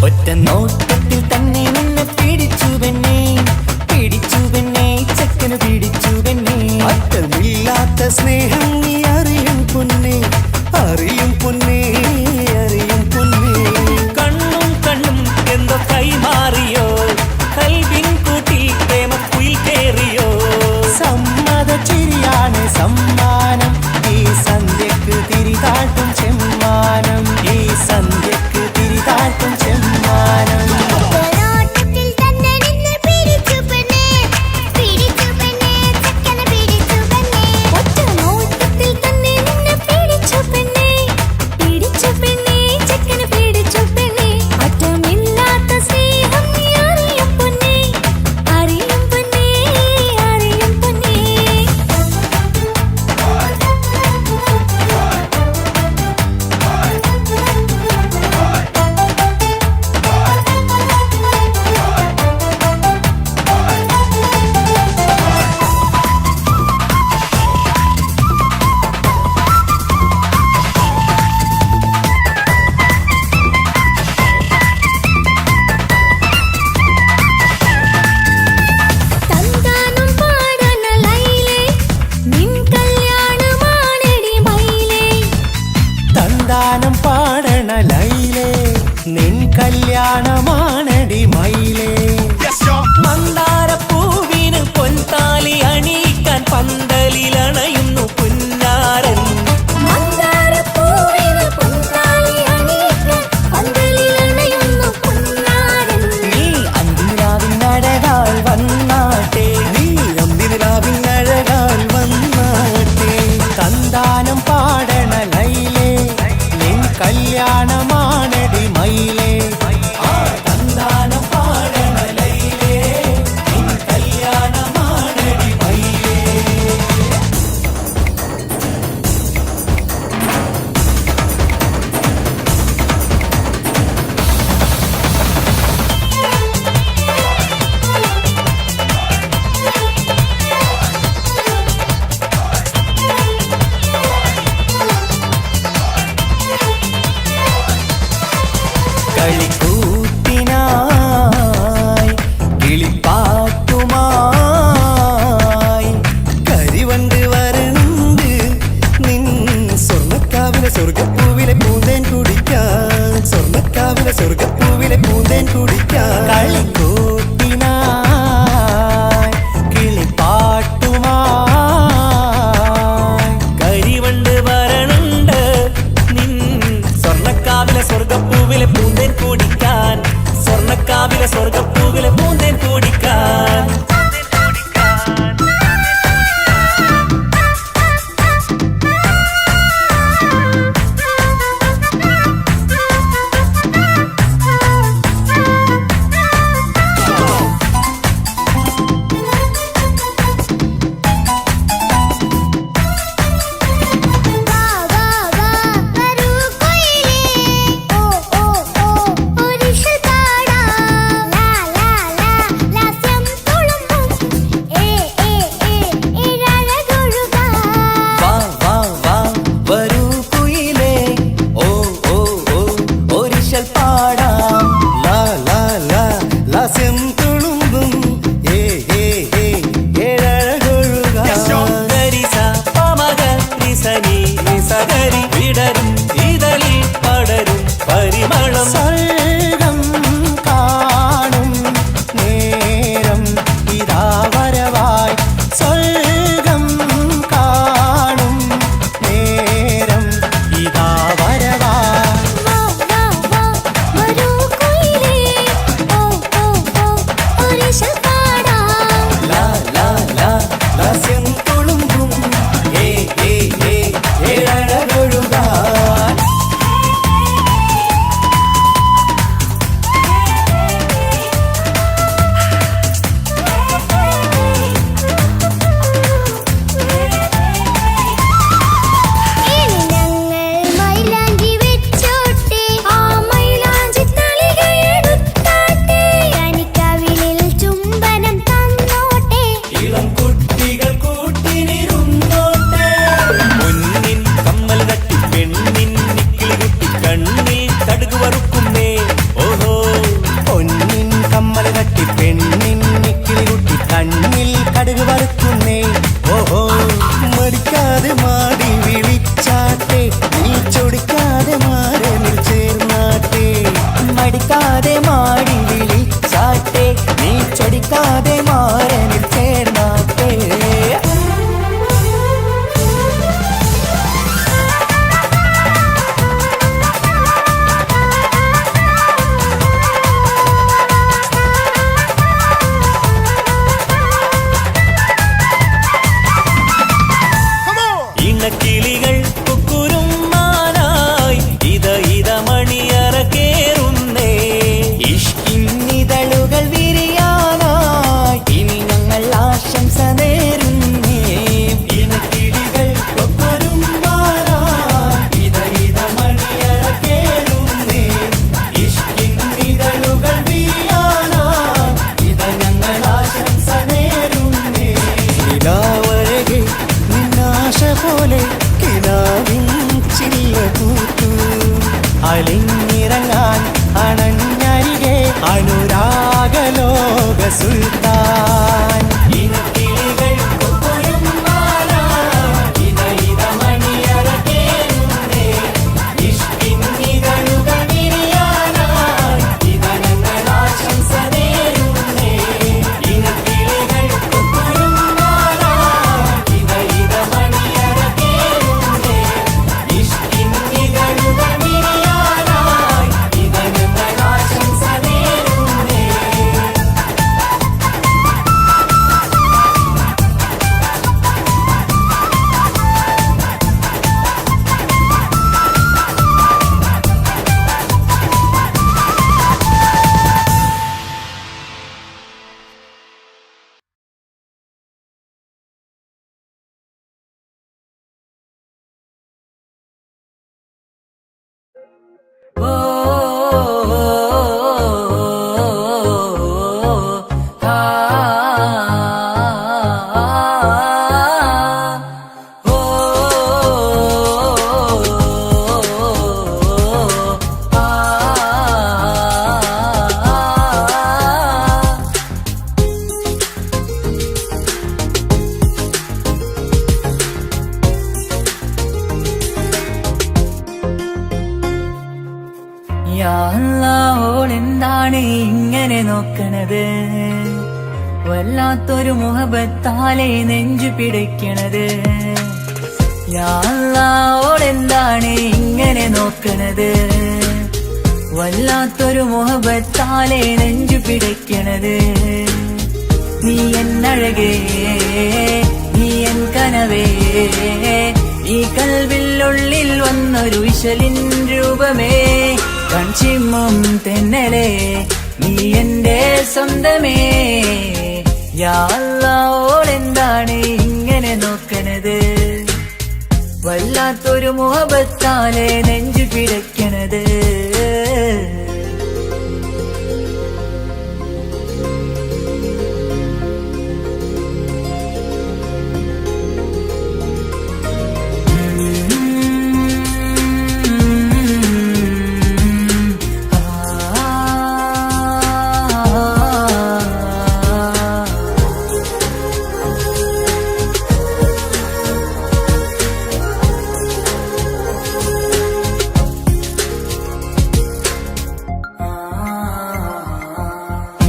ഒറ്റ നോട്ടത്തിൽ തന്നെ നിന്നെ പിടിച്ചു പെണ്ണേ, പിടിച്ചു പെണ്ണേ, ചക്കന് പിടിച്ചു പെണ്ണേ. അറ്റമില്ലാത്ത സ്നേഹം നീ അറിയും പൊന്നേ, അറിയും പൊന്നേ, അറിയും പൊന്നേ. കണ്ണും കണ്ണും എന്തോ കൈമാറിയോ, കൽവിൻ കൂട്ടിൽ പ്രേമക്കുയിൽ കേറിയോ. സമ്മത ചിരിയാണ് സമ്മാനം, ഈ സന്ധ്യക്ക് തിരിതാട്ടും ചെമ്മാനം, ഈ സന്ധ്യക്ക് തിരിതാട്ടും ചെമ്മാനം. സന്താനം പാടണ ലൈലേ, നിൻ കല്യാണമാണടി മയിലേ. മന്ദാരപ്പൂവിന് പൊൻതാലി അണിയിക്കാൻ പന്തലിലണയുന്നു പുന്നാരൻ. നീ അന്തിരാവിനഴകാൽ വന്നാട്ടെ, നീ അന്തിരാവിനഴകാൽ വന്നാട്ടെ. സന്താനം പാടണ ലൈലേ, നിൻ കല്യാണമാണടി മയിലേ. സന്താനം പാടണ ലൈലേ, നിൻ കല്യാണമാണടി മയിലേ. കളിക്കൂത്തിനായി കിളിപ്പാട്ടുമായി കരിവണ്ട് വരണ്ട് നിൻ സ്വർണ്ണക്കാവിലെ സ്വർഗപ്പൂവിലെ പൂന്തേൻ കുടിക്കാൻ, സ്വർണ്ണക്കാവിലെ സ്വർഗപ്പൂവിലെ പൂന്തേൻ കുടിക്കാൻ. കളിക്കൂത്തിനായി കിളിപ്പാട്ടുമായി കരിവണ്ട് വരണുണ്ട് നിൻ സ്വർണ്ണക്കാവിലെ സ്വർഗപ്പൂവിലെ പൂന്തേൻ കുടിക്കാൻ, സ്വർണ്ണക്കാവിലെ സ്വർഗപ്പൂവിലെ പൂന്തേൻ കുടിക്കാൻ. La കൊതിക്കാതെ മാറനിൽ ചേർന്നാട്ടേ. ഇണക്കിളികൾ കുക്കുരുമാനായി ഇത മണിയറ കേറുന്നേ. ഇഷ്കിന്നിതളുകൾ വിരിയാനായി ഇനി ഞങ്ങൾ ആശംസ നേരുന്നേ. ഇണക്കിളികൾ കുക്കുരുമാനായി ഇത മണിയറ കേറുന്നേ. ഇഷ്കിന്നിതളുകൾ വിരിയാനായി ഇത ഞങ്ങൾ ആശംസ നേരുന്നേ. നിലാവഴകെ നിന്നാശ പോലെ കിനാവിൻ ചില്ല പൂത്തു. അലിഞ്ഞിറങ്ങാൻ അണഞ്ഞരികെ അനുരാഗലോക സുൽത്താൻ. ഇണക്കിളികൾ കുക്കുരുമാനായി ഇത മണിയറ കേറുന്നേ. ഇഷ്കിന്നിതളുകൾ വിരിയാനായി ഇത ഞങ്ങൾ ആശംസ നേരുന്നേ. ഇണക്കിളികൾ കുക്കുരുമാനായി ഇത മണിയറ കേറുന്നേ. ഇഷ്കിന്നിതളുകൾ വിരിയാനായി ഇത ഞങ്ങൾ ആശംസ നേരുന്നേ. ഓളെന്താണ് ഇങ്ങനെ നോക്കണത്? വല്ലാത്തൊരു മുഹബത്താലെ നെഞ്ചു പിടിക്കണത്. ഓളെന്താണ് ഇങ്ങനെ നോക്കണത്? വല്ലാത്തൊരു മുഹബത്താലെ നെഞ്ചു പിടിക്കണത്. നീ എന്നഴകേ, നീ എൻ കനവേ, ഈ കൽവില്ലുള്ളിൽ വന്നൊരു വിശലിൻ രൂപമേ. കൺചിമ്മും തെന്നലേ, നീ എന്റെ സ്വന്തമേ. ഓളെന്താണ് ഇങ്ങനെ നോക്കണത്? വല്ലാത്തൊരു മുഹബത്താലെ നെഞ്ചു പിടയ്ക്കണത്.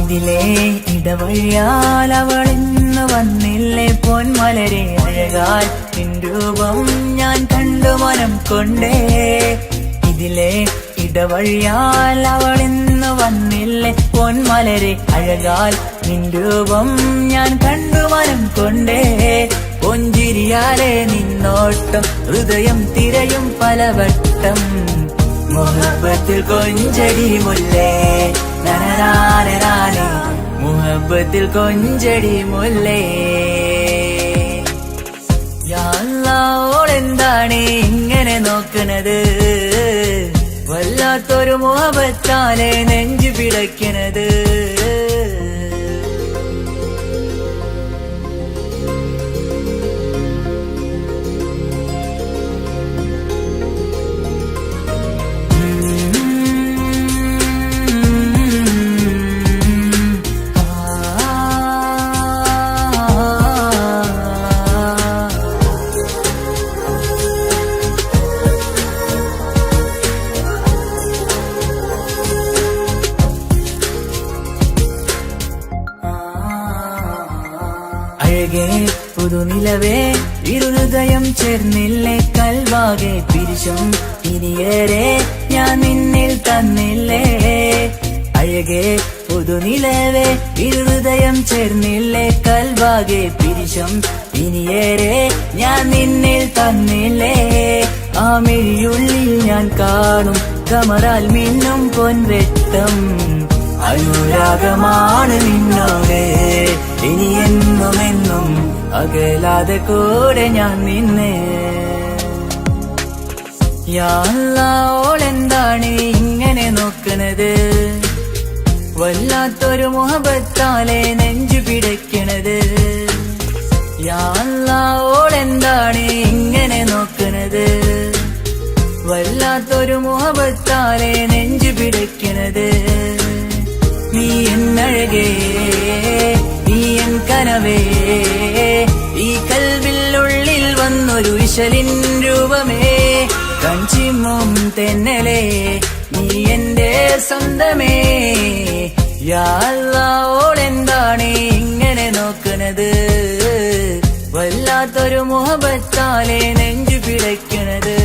ഇതിലെ ഇടവഴിയാൽ അവളിന്ന് വന്നില്ലേ പൊന്മലരെ അഴകാൽ നിൻ രൂപം ഞാൻ കണ്ടു മനം കൊണ്ടേ. ഇതിലെ ഇടവഴിയാൽ അവളിന്ന് വന്നില്ലേ പൊന്മലരെ അഴകാൽ നിൻ രൂപം ഞാൻ കണ്ടു മനം കൊണ്ടേ. പൊഞ്ചിരിയാലെ നിന്നോട്ടം ഹൃദയം തിരയും പലവട്ടം. മുഹബത്തിൽ കൊഞ്ചടി മുല്ലേ നനരാനരാനെ, മുഹബത്തിൽ കൊഞ്ചടി മുല്ലേ. ഓളെന്താണ് ഇങ്ങനെ നോക്കണത്? വല്ലാത്തൊരു മുഹബത്താലെ നെഞ്ചു പിടയ്ക്കണത്. അഴകേ പുതുനിലവേ ഇരുഹൃദയം ചേർന്നില്ലേ കൽവാകെ പിരിശം ഇനിയേറെ ഞാൻ നിന്നിൽ തന്നില്ലേ അഴകേ പുതുനിലവേ ഇരുഹൃദയം ചേർന്നില്ലേ കൽവാകെ പിരിശം ഇനിയേറെ ഞാൻ നിന്നിൽ തന്നില്ലേ ആ മിഴിയുള്ളിൽ ഞാൻ കാണും കമറാൽ മിന്നും പൊൻവെട്ടം അനുരാഗമാണ് നിന്നോടെ ഇനി എന്നുമെന്നും അകലാതെ കൂടെ ഞാൻ നിന്നെ യാ അല്ലാഹ് ഓളെന്താണ് ഇങ്ങനെ നോക്കണത് വല്ലാത്തൊരു മുഹബത്താലെ നെഞ്ചു പിടയ്ക്കണത് യാ അല്ലാഹ് ഓളെന്താണ് ഇങ്ങനെ നോക്കണത് വല്ലാത്തൊരു മുഹബത്താലെ നെഞ്ചു പിടയ്ക്കണത് നീ എന്നഴകേ നീ എൻ കനവേ ഈ കൽവിനുള്ളിൽ വന്നൊരു ഇശലിൻ രൂപമേ കഞ്ചിമ്മും തെന്നലേ നീ എന്റെ സ്വന്തമേ യാ അല്ലാഹ് ഓളെന്താണ് ഇങ്ങനെ നോക്കണത് വല്ലാത്തൊരു മുഹബത്താലെ നെഞ്ചു പിടയ്ക്കണത്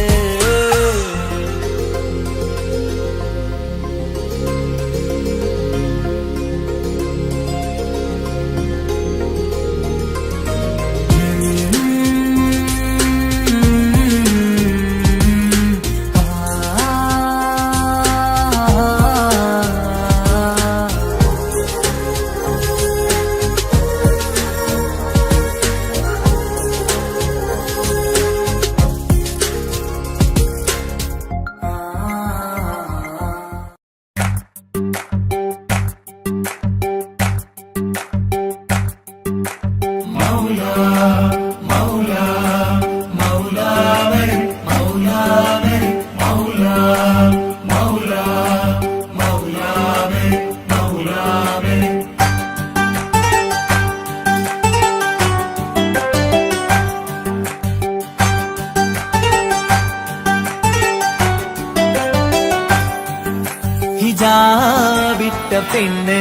ഹിജാബിട്ട പെണ്ണ്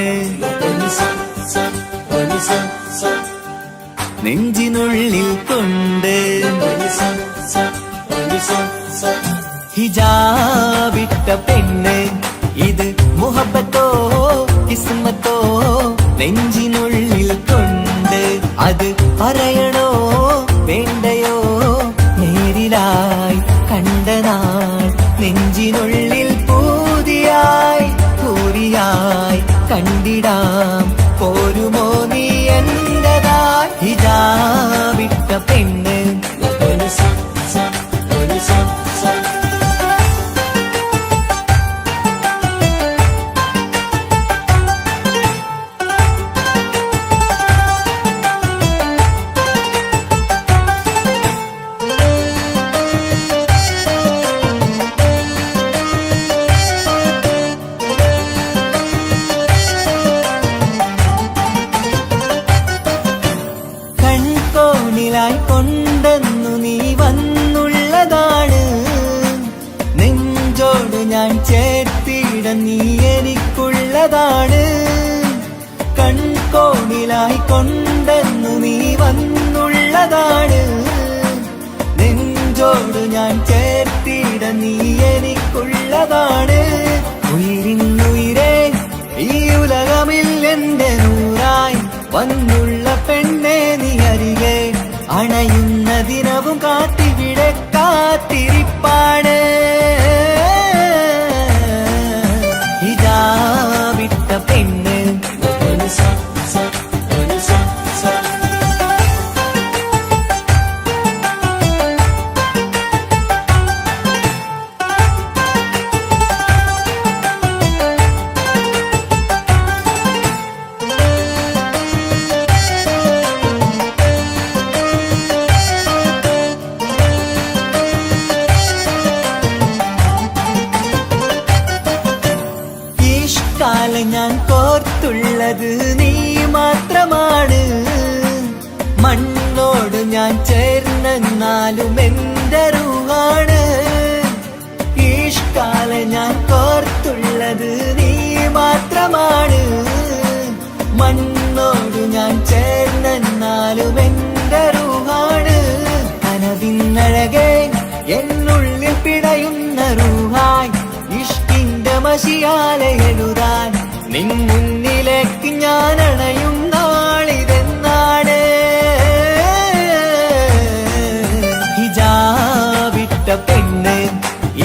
നെഞ്ചിനുള്ളിൽ കൊണ്ട് ഹിജാബിട്ട പെണ്ണ് ഇത് മുഹബത്തോ കിസ്മത്തോ നെഞ്ചിനുള്ളിൽ കൊണ്ട് അത് പറയണോ വേണ്ടയോ നേരിലായി കണ്ട നാൾ നെഞ്ചിനുള്ളിൽ പൂതിയായി പൂരിയായി കണ്ടിടാം പോരുമോ നീ എന്റതായി ഹിജാബിട്ട പെണ്ണ് കൺകോണിലായി കൊണ്ടെന്നു നീ വന്നുള്ളതാണ് നെഞ്ചോട് ഞാൻ ചേർത്തിട നീ എനിക്കുള്ളതാണ് കൺകോണിലായി കൊണ്ടെന്നു നീ വന്നുള്ളതാണ് നെഞ്ചോട് ഞാൻ ചേർത്തിട നീ എനിക്കുള്ളതാണ് ഉയിരിന്നുയിരേ ഈ ഉലകമിൽ എന്റെ നൂറായി വന്നുള്ള പെണ്ണെ നീ അരികെ അണയുന്ന ദിനവും കാത്തിവിടെ കാത്തിരിപ്പാണ് ഹിജാബിട്ട പെണ്ണ് കാലം ഞാൻ കോർത്തുള്ളത് നീ മാത്രമാണ് മണ്ണോട് ഞാൻ ചേർന്നെന്നാലും എന്റെ റൂഹാണ് ഈഷ്കാലം ഞാൻ കോർത്തുള്ളത് നീ മാത്രമാണ് മണ്ണോട് ഞാൻ ചേർന്നെന്നാലും നിൻ മുന്നിലേക്ക് ഞാൻ അണയും നാളിതെന്നാണ് ഹിജാബിട്ട പെണ്ണ്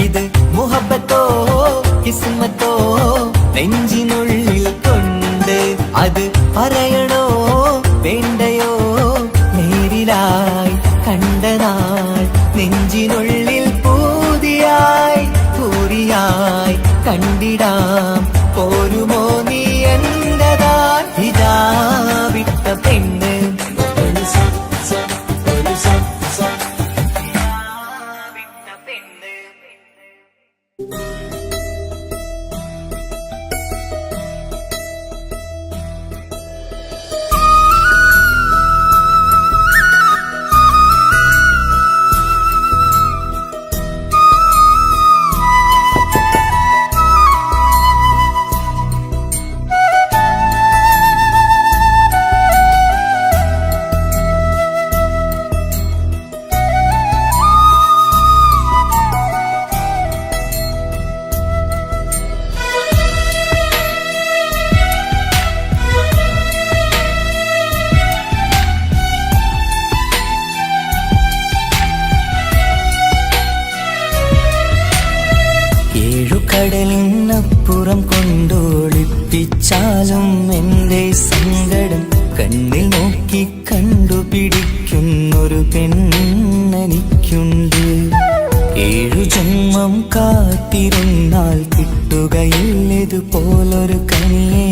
ഇത് മുഹബത്തോ കിസ്മത്തോ നെഞ്ചിനുള്ളിൽ കൊണ്ട് അത് പറയണോ വേണ്ടയോ നേരിലായി കണ്ട നാൾ നെഞ്ചിനുള്ളിൽ പൂതിയായി പൂരിയായി കണ്ടിടാം പോരുമോ നീ എന്റതാ ഹിജാബിട്ട പെണ്ണ് കടലിനപ്പുറം കൊണ്ടോളിപ്പിച്ചാലും എന്റെ സങ്കടം കണ്ണിൽ നോക്കി കണ്ടുപിടിക്കുന്നൊരു പെണ്ണെനിക്കുണ്ട് 7 ജന്മം കാത്തിരുന്നാൽ കിട്ടുകയില്ലതുപോലൊരു കനിയെ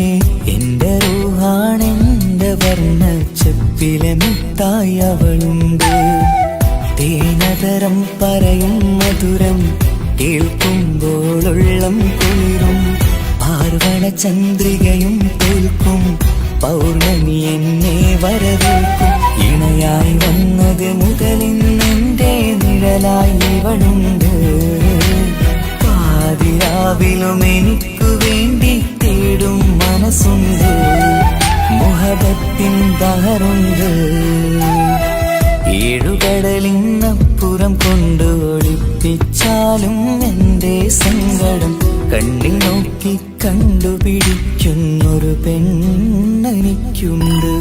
എന്റെ റൂഹാണെന്റെ വർണ്ണച്ചപ്പിലെ മുത്തായി അവളുണ്ട് തേനതരം പറയും മധുരം കേൾക്കുമ്പോളുള്ളം കുളിരും പാർവണ ചന്ദ്രികയും തോൽക്കും പൗർണമി എന്നെ വരവേൽക്കും ഇണയായി വന്നത് മുതലിന്നെന്റെ നിഴലായി ഇവളുണ്ട് പാതിരാവിലും എനിക്കു വേണ്ടി തേടും മനസ്സുണ്ട് മുഹബത്തിൻ ദഹറുണ്ട് 7 കടലിനപ്പുറം കൊണ്ട് ഒളിപ്പിച്ചാലും എന്റെ സങ്കടം കണ്ണിൽ നോക്കി കണ്ടുപിടിക്കുന്നൊരു പെണ്ണെനിക്കുണ്ട്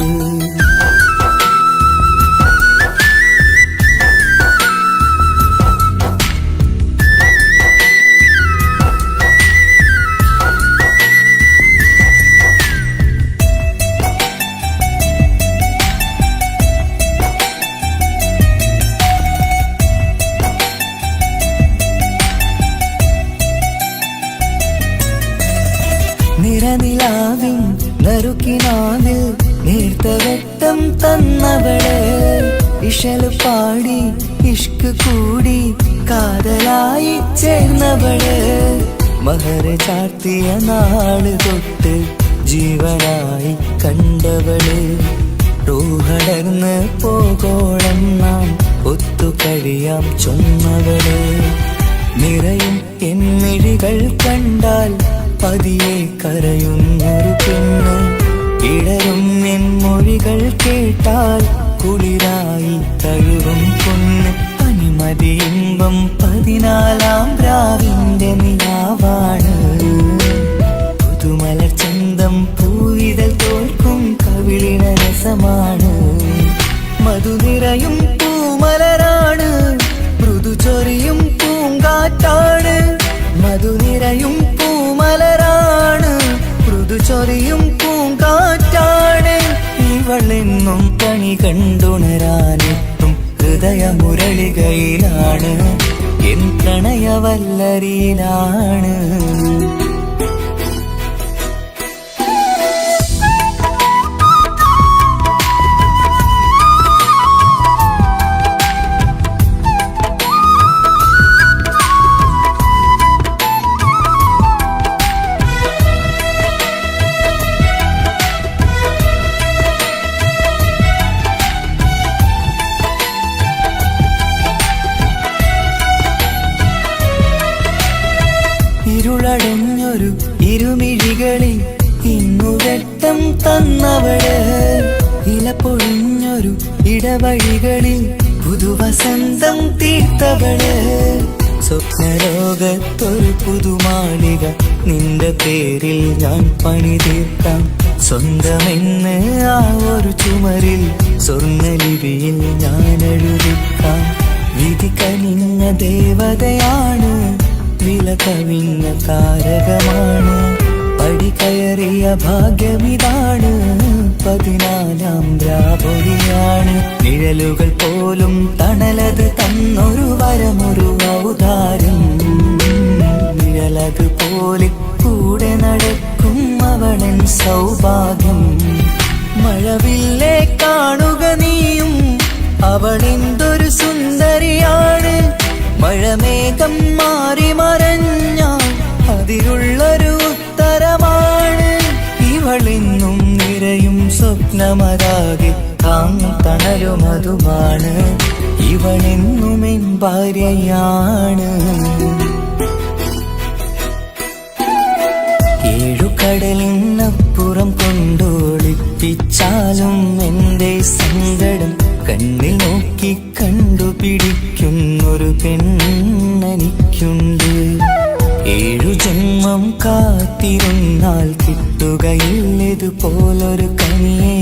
നിറനിലാവിൻ നറുക്കിനാവിൽ നേർത്ത വെട്ടം തന്നവള് ഇഷല് പാടി ഇഷ്ക് കൂടി കാതലായി ചേർന്നവള് മഹർ ചാർത്തിയ നാള് തൊട്ട് ജീവനായി കണ്ടവള് റൂഹടർന്ന് പോകോളം നാം ഒത്തു കഴിയാം ചൊന്നവള് നിറയും എന്നിഴികൾ കണ്ടാൽ പതിയെ കരയുന്നൊരു പെണ്ണ് ഇടരും എൻ മൊഴികൾ കേട്ടാൽ കുളിരായി തഴുകും പൊന്ന് പനിമതി ഇമ്പം 14-ാം രാവിന്റെ നിലാവാണ് പുതുമലർ ചന്തം പൂവിതൽ തോൽക്കും കവിളിന രസമാണ് മധു നിറയും പൂമലരാണ് മൃദു ചൊരിയും പൂങ്കാറ്റാണ് മധു നിറയും പൂമലരാണ് മൃദു ചൊരിയും പൂങ്കാറ്റാണ് ഇവളെന്നും കണി കണ്ടുണരാനെത്തും ഹൃദയമുരളികയിലാണ് എൻ പ്രണയവല്ലരിയിലാണ് ഇരുളടഞ്ഞൊരു ഇരുമിഴികളിൽ ഇന്നു വെട്ടം തന്നവള് ഇല പൊഴിഞ്ഞൊരു ഇടവഴികളിൽ പുതുവസന്തം തീർത്തവള് സ്വപ്നലോകത്തൊരു പുതുമാളിക നിന്റെ പേരിൽ ഞാൻ പണി തീർക്കാം. സ്വന്തമെന്ന് ആ ഒരു ചുമരിൽ സ്വർണ്ണലിപിയിൽ ഞാൻ എഴുതിക്കാം. വിധി കനിഞ്ഞ ദേവതയാണ്, വില കവിഞ്ഞ താരകമാണ്. പടി കയറിയ ഭാഗ്യമിതാണ്, 14ാം രാപൊലിയാണ്. നിഴലുകൾ പോലും തണലത് തന്നൊരു വരമൊരു ഔദാര്യം. നിഴലത് പോലെ കൂടെ നടക്കും അവളൻ സൗഭാഗ്യം. മഴവില്ലേ കാണുക നീയും, അവളെന്തൊരു സുന്ദരിയാണ്. മഴമേഘം മാറി മറഞ്ഞാൽ അതിലുള്ളൊരു ഉത്തരമാണ്. ഇവളെന്നും നിറയും സ്വപ്നമതാകെ താങ്ങും തണലുമതുമാണ്. ഇവളെന്നും എൻ ഭാര്യയാണ്. ഏഴുകടലിനപ്പുറം കൊണ്ടോളിപ്പിച്ചാലും എന്റെ സങ്കടം കണ്ണിൽ നോക്കി കണ്ടുപിടിക്കുന്നൊരു പെണ്ണെനിക്കുണ്ട്. 7 ജന്മം കാത്തിരുന്നാൽ കിട്ടുകയില്ലതുപോലൊരു കനിയെ.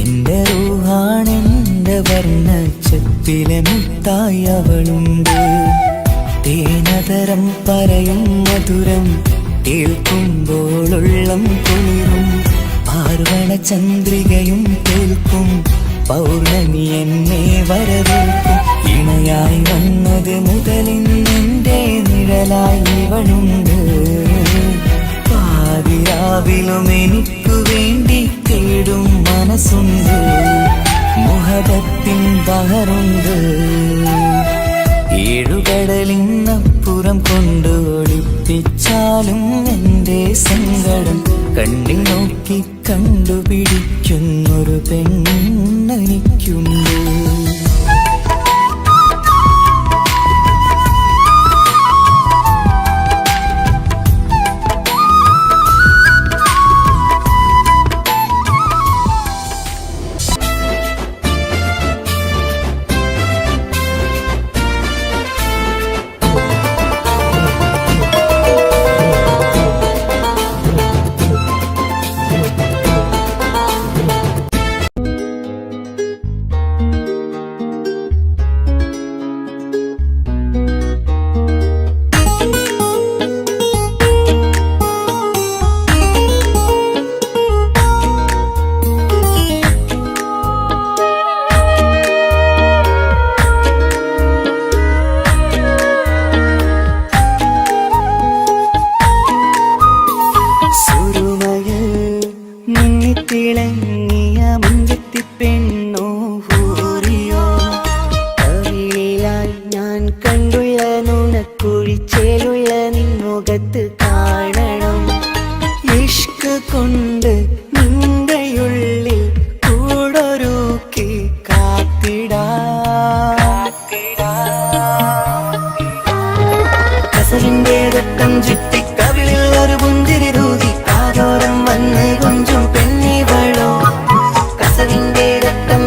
എന്റെ റൂഹാണെന്റെ വർണ്ണച്ചപ്പിലെ മുത്തായി അവളുണ്ട്. തേനതരം പറയും മധുരം കേൾക്കുമ്പോളുള്ളം കുളിരും. പാർവണ ചന്ദ്രികയും കേൾക്കും, പൗർണമി എന്നെ വരവേൽക്കും. ഇണയായി വന്നത് മുതലിന്നെന്റെ നിഴലായി ഇവളുണ്ട്. പാതിരാവിലും എനിക്കു വേണ്ടി തേടും മനസ്സുണ്ട്. മുഹബത്തിൻ ബഹറുണ്ട്. 7 കടലിനപ്പുറം കൊണ്ടോളിപ്പിച്ചാലും എന്റെ സങ്കടം കണ്ണിൽ നോക്കി കണ്ടുപിടിക്കുന്നൊരു പെണ്ണെനിക്കുണ്ട്. തിളങ്ങിയ മുഞ്ചത്തി പെണ്ണോ ഹൂറിയോ, കവിളിലായി ഞാൻ കണ്ടുള്ള നുണക്കുഴിച്ചേലുള്ള നിൻമുഖത്ത് കാണണം. ഇഷ്ക് കൊണ്ട് നിന്റെയുള്ളിൽ കൂടൊരുക്കി കസവിന്റെ രക്തം ചുറ്റി കവിളിൽ ഒരു പുഞ്ചിരി തൂകി കാതോരം വന്ന് കൊഞ്ചും പെണ്ണിവളോ. കസവിന്റെ രക്തം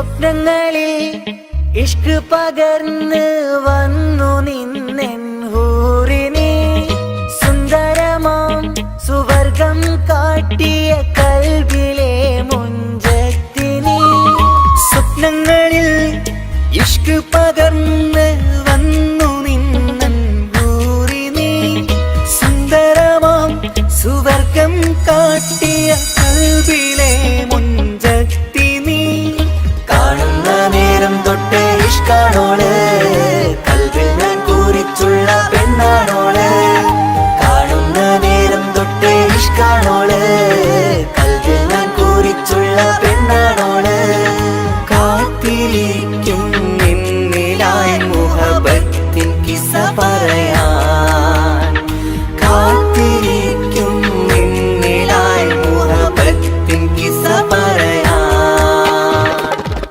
സ്വപ്നങ്ങളിൽ ഇഷ്ക് പകർന്ന് വന്നു നിന്നെൻ ഹൂറിനെ സുന്ദരമാം സുവർഗം കാട്ടിയ കൽബിലെ മുഞ്ചത്തിനി സ്വപ്നങ്ങളിൽ ഇഷ്ക് പകർന്ന് വന്നു നിന്നെൻ ഹൂറിനെ സുന്ദരമാം സുവർഗം കാട്ടിയ കൽബിലെ മുഞ്ചത്തിനി കാണുന്ന നേരം തൊട്ട് ഇഷ്കാണോള് കൽവിൽ ഞാൻ കൂറിച്ചുള്ള പെണ്ണാണോള് കാണുന്ന നേരം തൊട്ട് ഇഷ്കാണോള് കൽവിൽ ഞാൻ കൂറിച്ചുള്ള പെണ്ണാണോള് കാത്തിരിക്കും നിന്നിലായി മുഹബത്തിൻ കിസ്സ പറയാൻ കാത്തിരിക്കും നിന്നിലായി മുഹബത്തിൻ കിസ്സ പറയാൻ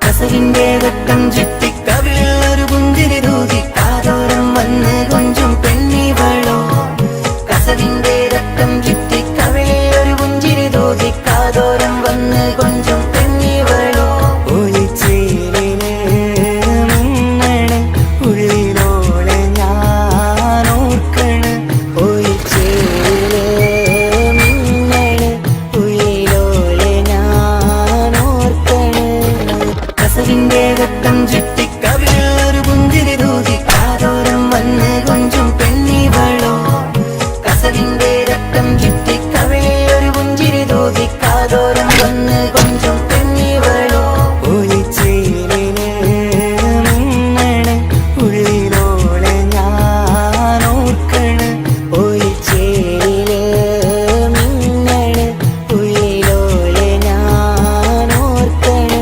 കസവിന്റെ വെട്ടം ചുറ്റി കവിളിൽ ഒരു പുഞ്ചിരി തൂകി കാതോരം വന്ന് കൊഞ്ചും പെണ്ണിവളോ കസവിന്റെ രക്തം ചുറ്റി കവിളിൽ ഒരു പുഞ്ചിരി തൂകി കാതോരം വന്ന് കൊഞ്ചും പെണ്ണിവളോ ഒളിച്ചേലിന് മിന്നണ് ഉള്ളിലോളെ ഞാൻ ഓർക്കണ് ഒളിച്ചേലിന് മിന്നണ് ഉള്ളിലോളെ ഞാൻ ഓർക്കണ് കസവിന്റെ രക്തം ചുറ്റി കവിളിൽ ഒരു പുഞ്ചിരി തൂകി കാതോരം വന്ന് കൊഞ്ചും പെണ്ണിവളോ കസവിന്റെ രക്തം ചുറ്റി കവിളിൽ ഒരു പുഞ്ചിരി തൂകി കാതോരം വന്ന് കൊഞ്ചും പെണ്ണിവളോ ഒളിച്ചേലിന് മിന്നണ് ഉള്ളിലോളെ ഞാൻ ഓർക്കണ് ഒളിച്ചേലിന് മിന്നണ് ഉള്ളിലോളെ ഞാൻ ഓർക്കണ്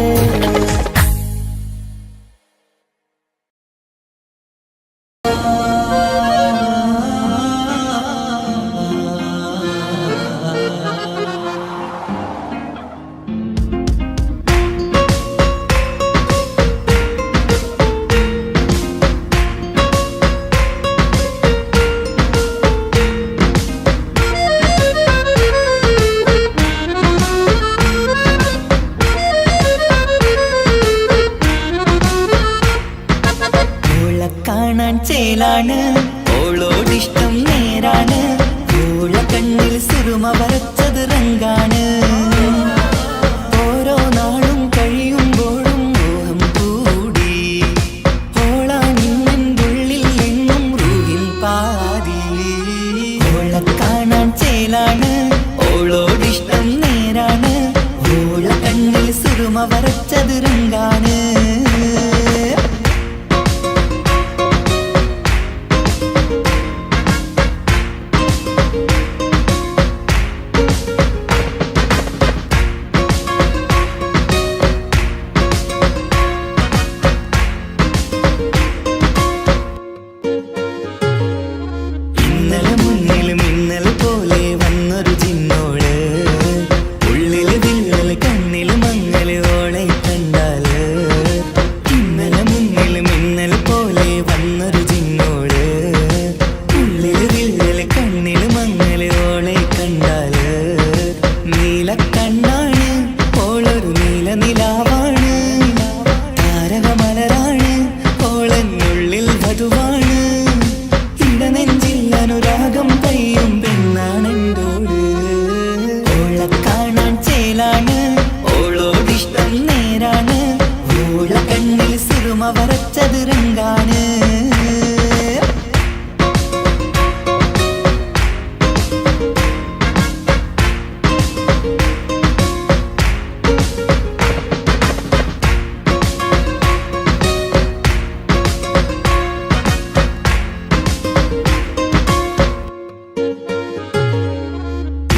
ഓളെ കാണാൻ ചേലാണ് ഓളോടിഷ്ടം നേരാണ് ഓള കണ്ണിൽ സുറുമ വരച്ചത് റങ്കാണ് ഓരോ നാളും കഴിയുമ്പോഴും മോഹം കൂടി ഓളാണിന്നെൻ്റെ ഉള്ളിൽ എങ്ങും റൂഹിൻ പാതി ഓളെ കാണാൻ ചേലാണ് ഓളോടിഷ്ടം നേരാണ് ഓള കണ്ണിൽ സുറുമ വരച്ചത് റങ്കാണ് ഇന്നലെ മുന്നിലും ഇന്നലെ പോലെ വന്നൊരു ചിന്നോള് ഉള്ളില് വിള്ളല് കണ്ണില് മങ്ങല് ഓളെ കണ്ടാല് ഇന്നലെ മുന്നിലും ഇന്നലെ പോലെ വന്നൊരു ചിന്നോള് ഉള്ളില് വിള്ളല് കണ്ണില് മങ്ങല് ഓളെ കണ്ടാല് നീല കണ്ണാണ് ഓളൊരു നീല നിലാവാണ് താരകമലരാണ് ഓളെന്നുള്ളിൽ വധുവാണ് ഇടനെഞ്ചിൽ അനുരാഗം പെയ്യും പെണ്ണാണെന്തോട് ഓളെ കാണാൻ ചേലാണ് ഓളോടിഷ്ടം നേരാണ് ഓള കണ്ണിൽ സുറുമ വരച്ചത് രംഗാണ്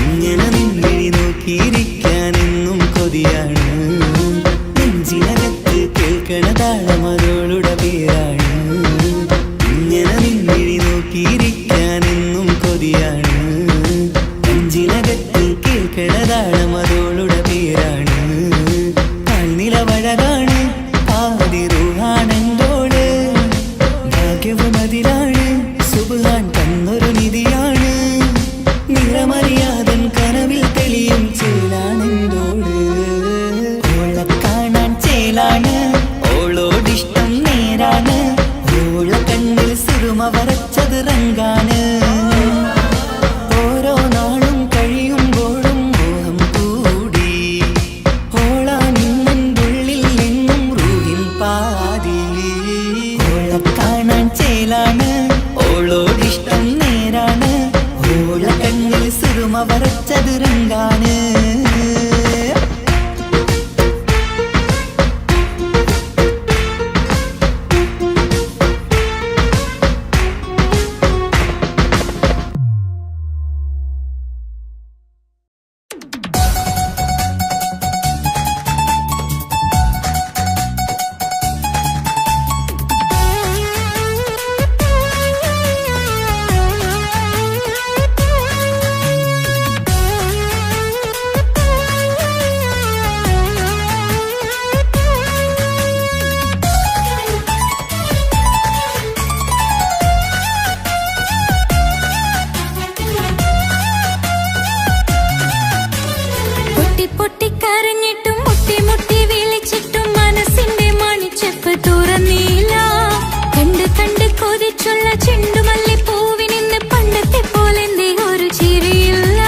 ഇങ്ങനെ നിന്നിഴി നോക്കിയിരിക്കാനെന്നും കൊതിയാണ് നെഞ്ചിനകത്ത് കേൾക്കണ താളമതോളുടെ പേരാണ് ചെപ്പ് തുറന്നീല. കണ്ട് കണ്ട് കൊതിച്ചുള്ള ചെണ്ടുമല്ലി പൂവിനിന്ന് പണ്ടത്തെ പോലെന്തേ ഒരു ചിരിയില്ല.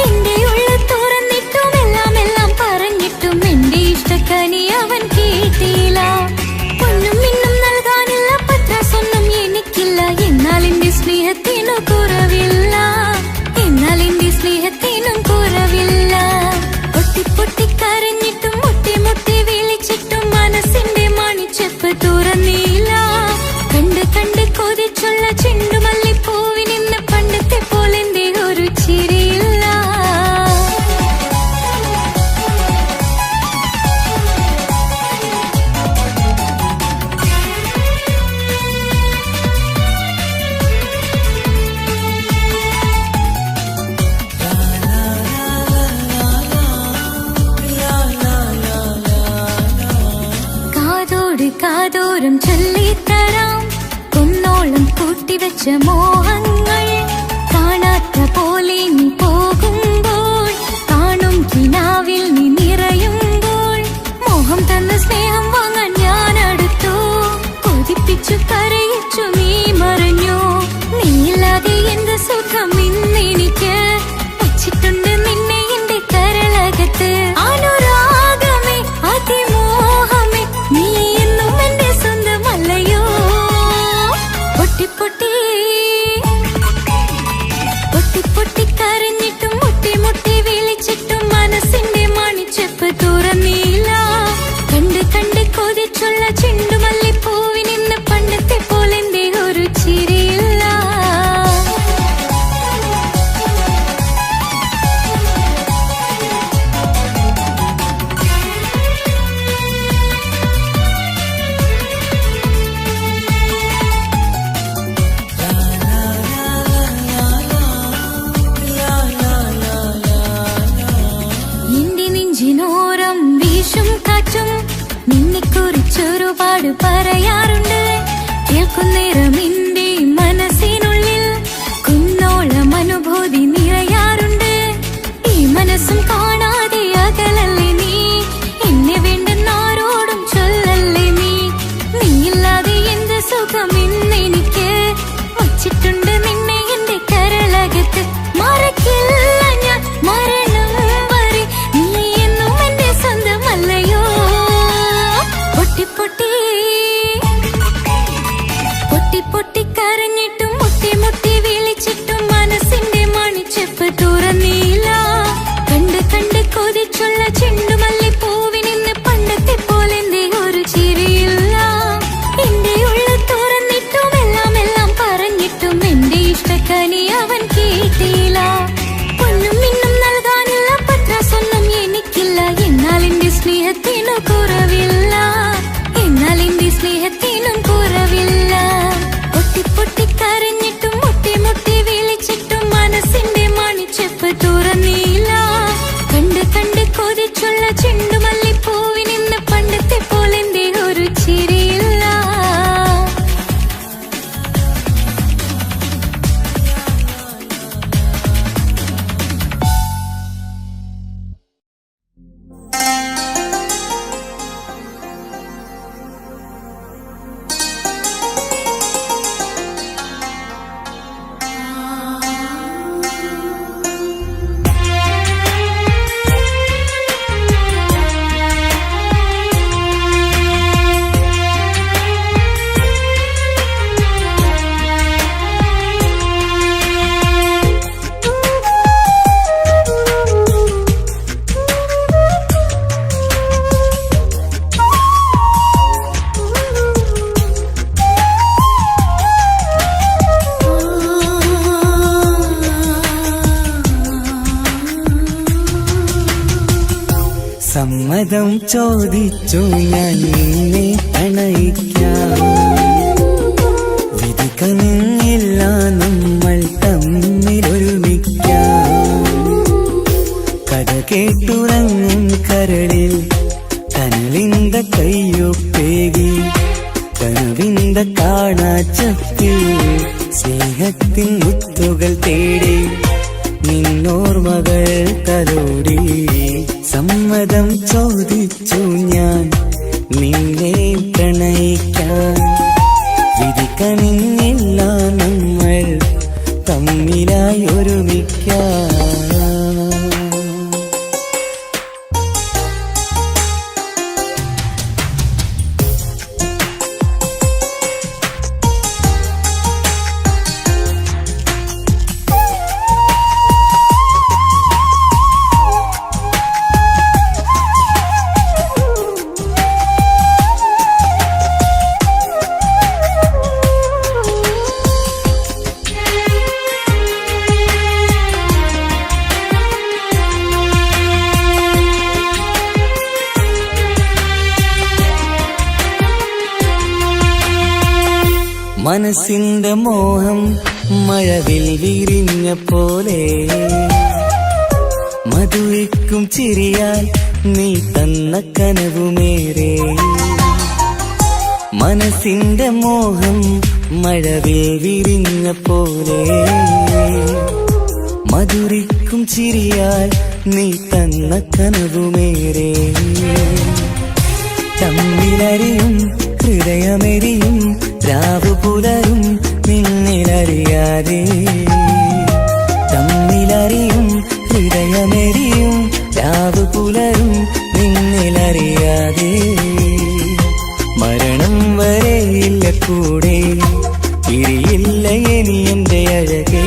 എന്റെ ഉള്ളു തുറന്നിട്ടും എല്ലാം എല്ലാം പറഞ്ഞിട്ടും എന്റെ ഇഷ്ടക്കനി അവൻ കേട്ടില്ല. ഒന്നും മിന്നും നൽകാനില്ല, പത്രാസൊന്നും എനിക്കില്ല. എന്നാൽ എന്റെ സ്നേഹത്തിനു കുറവില്ല, എന്നാൽ എന്റെ സ്നേഹത്തിനും കുറവില്ല. പൊട്ടി പൊട്ടി കരഞ്ഞിട്ടും മുട്ടി മുട്ടി വിളിച്ചിട്ടും മനസ്സിന്റെ മണിച്ചെപ്പ് തുറന്നീല. കണ്ട് കണ്ട് കൊതിച്ചുള്ള ചെണ്ടുമല്ലി പൂവിനിന്ന് പണ്ടത്തെ പോലെന്തേ ഒരു ചിരിയില്ല. കാതോട് കാതോരം ചൊല്ലിത്തരാം കുന്നോളം കൂട്ടിവെച്ച മോഹങ്ങൾ. കാണാത്ത പോലെ നീ പോകുമ്പോൾ, കാണും കിനാവിൽ നീ നിറയുമ്പോൾ, മോഹം തന്ന സ്നേഹം വാങ്ങാൻ ഞാൻ അടുത്തു. കൊതിപ്പിച്ചു കരയിച്ചു നീ മറഞ്ഞു. നീയില്ലാതെ എന്ത് സുഖം ഇന്നെനിക്ക്. വച്ചിട്ടുണ്ട് നിന്നെ എന്റെ കരളകത്ത്. അനുരാഗമേ അതിമോഹമേ നീ എന്നും എന്റെ സ്വന്തമല്ലയോ. പൊട്ടി പൊട്ടി പൊട്ടി പൊട്ടി കരഞ്ഞിട്ടും മുട്ടി മുട്ടി വിളിച്ചിട്ടും മനസ്സിന്റെ മണിച്ചെപ്പ് തുറന്നീല. കണ്ട് കണ്ട് കൊതിച്ചുള്ള ചെണ്ടുമല്ലി പൂവിനിന്ന് പണ്ടത്തെ പോലെന്തേ ഒരു ചിരിയില്ല. എന്റെ നെഞ്ചിനോരം വീശും കാറ്റും നിന്നെക്കുറിച്ചൊരുപാട് പറയാറുണ്ട്. കേൾക്കുന്നേരം എന്റെ മനസ്സിനുള്ളിൽ കുന്നോളം അനുഭൂതി നിറയാറുണ്ട്. ഈ മനസ്സും കാണാതെ അകലല്ലേ നീ. എന്നെ വേണ്ടെന്നാരോടും ചൊല്ലല്ലേ നീ. നീയില്ലാതെ എന്ത് സുഖം ഇന്നെനിക്ക്. വച്ചിട്ടുണ്ട് നിന്നെ എന്റെ കരളകത്ത്. മറക്കില്ല ഞാൻ മരണം വരെ നീ എന്നും എന്റെ സ്വന്തമല്ലയോ. പൊട്ടി പൊട്ടി പൊട്ടി പൊട്ടി കരഞ്ഞിട്ടും മുട്ടി മുട്ടി വിളിച്ചിട്ടും മനസ്സിന്റെ മണിച്ചെപ്പ് തുറന്നീല. കണ്ട് കണ്ട് കൊതിച്ചുള്ള ചെണ്ടുമല്ലി പൂവിനിന്ന് പണ്ടത്തെ പോലെന്തേ ഒരു ചിരിയില്ല. എന്റെ ഉള്ളു തുറന്നിട്ടും എല്ലാം എല്ലാം പറഞ്ഞിട്ടും എന്റെ ഇഷ്ടക്കനി അവൻ കേട്ടില്ല. ഒന്നും മിന്നും നൽകാനില്ല, പത്രാസൊന്നും എനിക്കില്ല. എന്നാൽ എന്റെ സ്നേഹത്തിനു കുറവില്ല, എന്നാൽ എന്റെ സ്നേഹത്തിനും കുറവില്ല. പൊട്ടി പൊട്ടി കരഞ്ഞിട്ടും മുട്ടി മുട്ടി വിളിച്ചിട്ടും മനസ്സിന്റെ മണിച്ചെപ്പ് തുറന്നീല. കണ്ട് കണ്ട് കൊതിച്ചുള്ള ചെണ്ടുമല്ലി പൂവിനിന്ന് പണ്ടത്തെ പോലെന്തേ ഒരു ചിരിയില്ല. സമ്മതം ചോദിച്ചു ഞാൻ നിന്നെ പ്രണയിക്കാം. വിധി കനിഞ്ഞില്ല നമ്മൾ തമ്മിലൊരുമിക്കാം. കഥ കേട്ടുറങ്ങും കരളിൽ കനലിന്ത കയ്യൊപ്പേകി. കനവിന്ത കാണാച്ചപ്പിൽ സ്നേഹത്തിൻ മുത്തുകൾ തേടി. നിന്നോർമകൾ തലോടി. സമ്മതം ചോദിച്ചു ഞാൻ നിന്നെ പ്രണയിക്കാൻ വിധി കനിഞ്ഞില്ല നമ്മൾ തമ്മിലായി ഒരുമിക്കാൻ. മനസ്സിന്റെ മോഹം മഴവിൽ വിരിഞ്ഞ പോലെ മധുരിക്കും ചിരിയാൽ നീ തന്ന കനവുമേറെ. മനസ്സിന്റെ മോഹം മഴവിൽ വിരിഞ്ഞ പോലെ മധുരിക്കും ചിരിയാൽ നീ തന്ന കനവുമേറെ. തമ്മിലറിയും ഹൃദയമെരിയും രാവു പുലരും നിന്നിലറിയാതെ. തമ്മിലറിയും ഹൃദയമെരിയും രാവു പുലരും നിന്നിലറിയാതെ. മരണം വരെയില്ല കൂടെ ഇരിയില്ല ഇനി എന്റെ അഴകേ.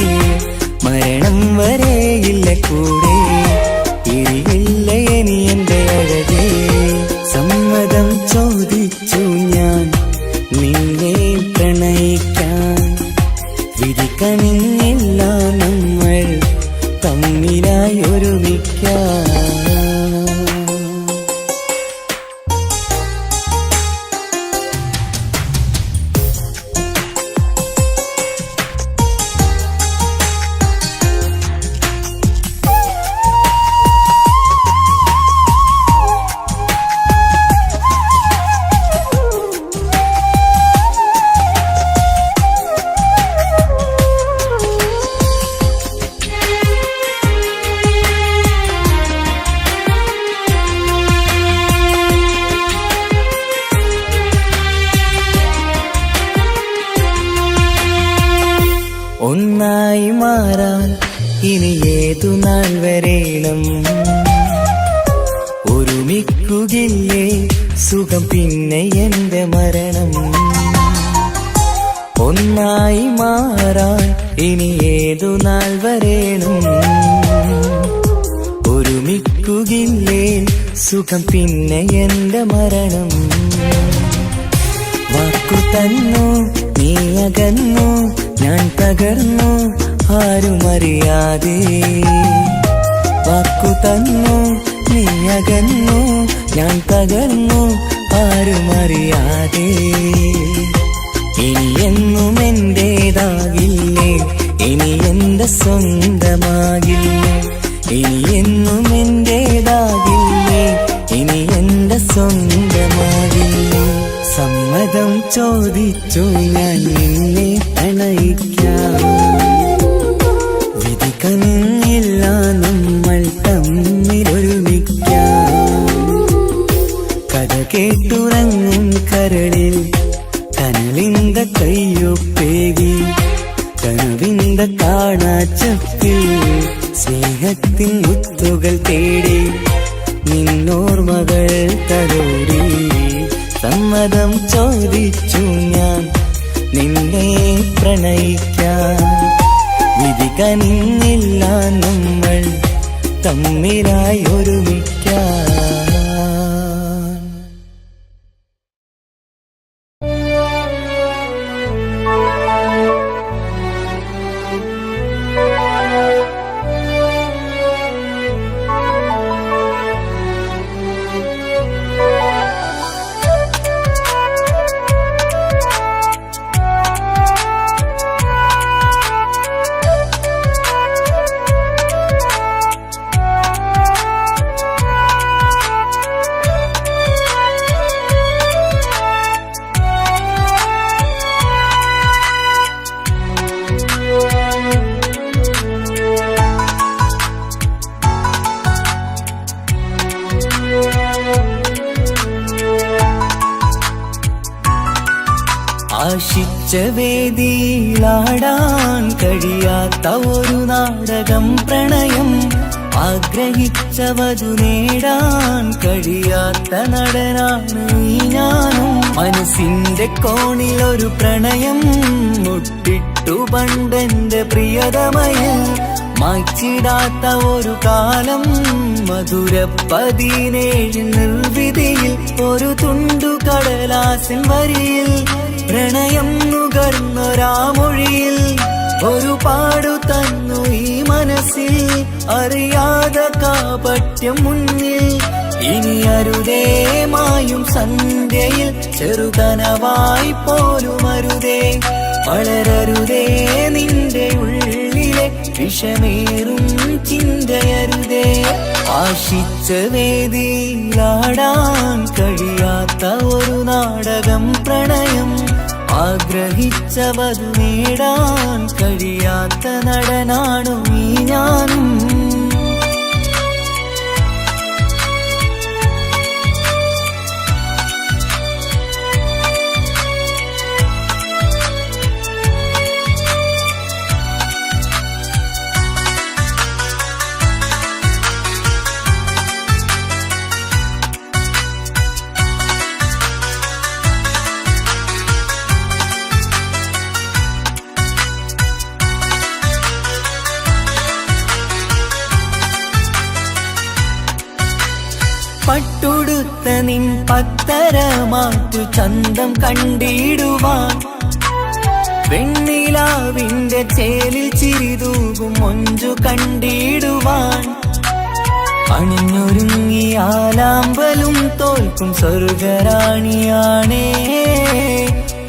മരണം വരെയില്ല കൂടെ ഇരിയില്ല ഇനി എന്റെ അഴകേ. സമ്മതം ചോദിച്ചു ഞാൻ നിന്നെ പ്രണയിക്കാൻ വിധി കനിഞ്ഞില്ല നമ്മൾ തമ്മിലായി ഒരുമിക്കാൻ. ഒന്നായി മാറാൻ ഇനി ഏതു നാൾ വരേണം. ഒരുമിക്കുകയില്ലേ സുഖം പിന്നെ എന്റെ മരണം. ഒന്നായി മാറാൻ ഇനി ഏതു നാൾ വരേണം. ഒരുമിക്കുകയില്ലേ സുഖം പിന്നെ എന്റെ മരണം. വാക്കു തന്നു നീ അകന്നു ഞാൻ തകർന്നു ആരുമറിയാതെ. വാക്കു തന്നു നീ അകന്നു ഞാൻ തകർന്നു ആരുമറിയാതെ. ഇനി എന്നും എന്റേതാകില്ലേ ഇനി എന്റെ സ്വന്തമാകില്ലേ. ഇനി എന്നും എന്റേതാകില്ലേ ഇനി എന്റെ സ്വന്തമാകില്ലേ. സമ്മതം ചോദിച്ചു ഞാൻ നിന്നെ പ്രണയിക്കാം വിധി കനിഞ്ഞില്ല നമ്മൾ തമ്മിലൊരുമിക്കാം. കഥ കേട്ടുറങ്ങും കരളിൽ കനലിന്ത കയ്യൊപ്പേകി കനവിന്ത കാണാച്ചപ്പിൽ സ്നേഹത്തിൻ മുത്തുകൾ തേടി നിന്നോർമകൾ തലോടി. സമ്മതം ചോദിച്ചു ഞാൻ നിന്നെ പ്രണയിക്കാൻ വിധി കനിഞ്ഞില്ല നമ്മൾ തമ്മിലായി ഒരുമിക്കാൻ. ആശിച്ച വേദിയിലാടാൻ കഴിയാത്ത ഒരു നാടകം പ്രണയം, ആഗ്രഹിച്ച വധു നേടാൻ കഴിയാത്ത നടനാണ് ഈ ഞാനും. മനസ്സിന്റെ കോണിൽ ഒരു പ്രണയം മുട്ടിട്ടു പണ്ടെന്റെ പ്രിയതമയിൽ, മായ്ച്ചിടാത്ത ഒരു കാലം മധുര 17 നിർവിധിയിൽ, ഒരു തുണ്ടു കടലാസിൻ വരിയിൽ പ്രണയം നുകർന്നൊരാമൊഴിയിൽ ഒരു പാടു തന്നു ഈ മനസ്സിൽ, അറിയാതെ കാപട്യം മുന്നിൽ. ഇനി അരുതേ മായും സന്ധ്യയിൽ ചെറുകനവായി പോലും അരുതേ, വളരരുതേ നിന്റെ ഉള്ളിലെ വിഷമേറും ചിന്തയരുതേ. ആശിച്ച വേദിയിലാടാൻ കഴിയാത്ത ഒരു നാടകം പ്രണയം, ആഗ്രഹിച്ച വധു നേടാൻ കഴിയാത്ത നടനാണു ഈ ഞാനും. പട്ടുടുത്ത നിൻ പത്തരമാറ്റു ചന്തം കണ്ടിടുവാൻ, വെണ്ണിലാവിന്റെ ചേലിൽ ചിരിതൂകും മൊഞ്ചു കണ്ടിടുവാൻ, അണിഞ്ഞൊരുങ്ങിയാലാമ്പലും തോൽക്കും സ്വർഗരാണിയാണേ.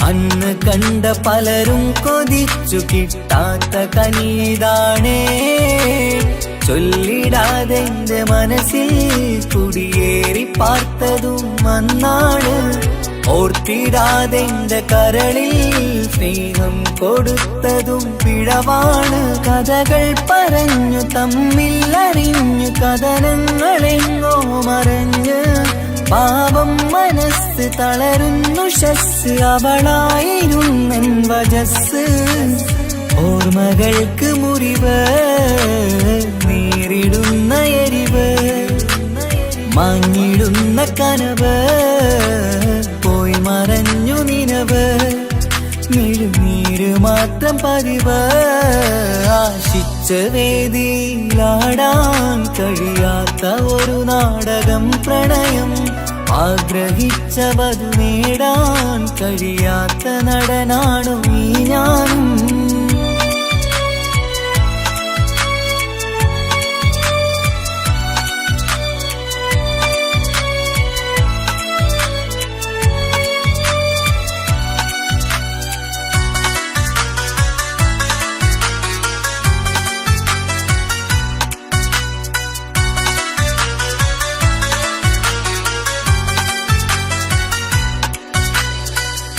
അന്ന് കണ്ട പലരും കൊതിച്ചു കിട്ടാത്ത കനീതാണേ. ചൊല്ലിടാതെ എന്റെ മനസ്സിൽ കുടിയേറി പാർത്തതും അന്നാണ്, ഓർത്തിടാതെ എന്റെ കരളിൽ സ്നേഹം കൊടുത്തതും പിഴവാണ്. കഥകൾ പറഞ്ഞു തമ്മിൽ അറിഞ്ഞു കഥനങ്ങളെങ്ങോ മറഞ്ഞ്, പാപം മനസ്സ് തളരുന്നു ഷസ്, അവളായിരുന്നെൻ വജസ്. ഓർമ്മകൾക്ക് മുറിവ് നേരിടുന്ന എരിവ്, മാഞ്ഞിടുന്ന കനവ് പോയി മറഞ്ഞു നിനവ്, മിഴുനീര് മാത്രം പതിവ്. ആശിച്ച വേദിയിലാടാൻ കഴിയാത്ത ഒരു നാടകം പ്രണയം, ആഗ്രഹിച്ച വധു നേടാൻ കഴിയാത്ത നടനാണു ഈ ഞാനും.